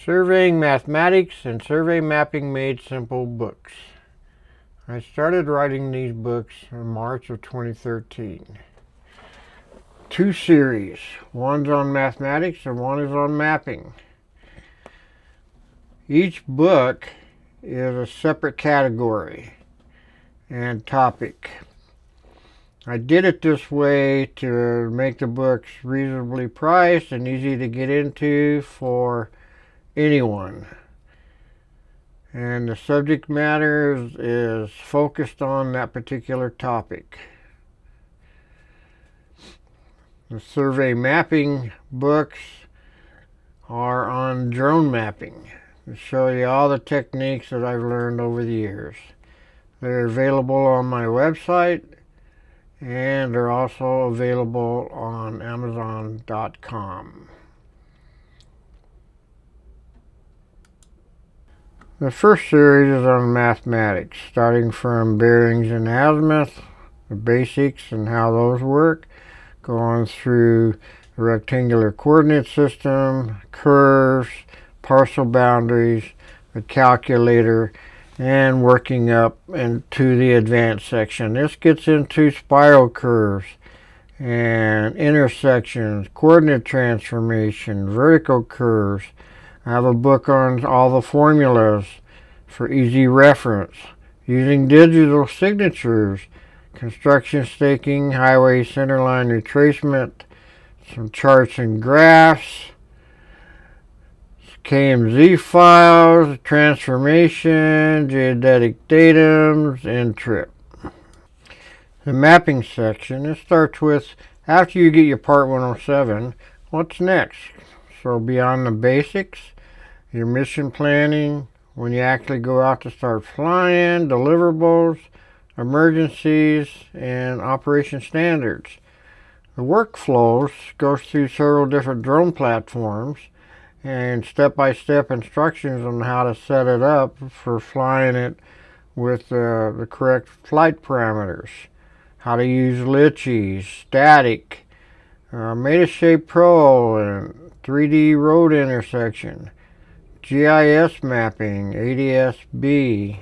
Surveying Mathematics and Survey Mapping Made Simple books. I started writing these books in March of 2013. Two series. One's on mathematics and one is on mapping. Each book is a separate category and topic. I did it this way to make the books reasonably priced and easy to get into for anyone. And the subject matter is focused on that particular topic. The survey mapping books are on drone mapping to show you all the techniques that I've learned over the years. They're available on my website and they're also available on Amazon.com. The first series is on mathematics, starting from bearings and azimuth, the basics and how those work, going through the rectangular coordinate system, curves, partial boundaries, the calculator, and working up into the advanced section. This gets into spiral curves and intersections, coordinate transformation, vertical curves. I have a book on all the formulas for easy reference, using digital signatures, construction staking, highway centerline retracement, some charts and graphs, KMZ files, transformation, geodetic datums, and trip. The mapping section, it starts with, after you get your part 107, what's next? So beyond the basics, your mission planning, when you actually go out to start flying, deliverables, emergencies, and operation standards. The workflows goes through several different drone platforms and step-by-step instructions on how to set it up for flying it with the correct flight parameters. How to use litchis, static, Metashape Pro, and 3D road intersection, GIS mapping, ADS-B,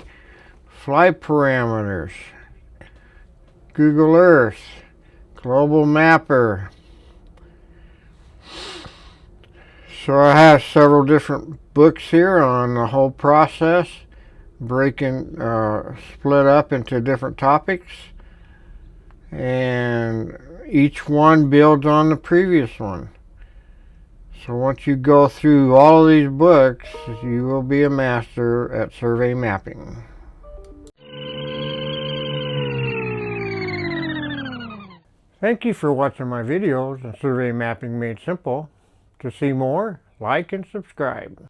flight parameters, Google Earth, Global Mapper. So I have several different books here on the whole process, split up into different topics, and each one builds on the previous one. So once you go through all of these books, you will be a master at survey mapping. Thank you for watching my videos on Survey Mapping Made Simple. To see more, like and subscribe.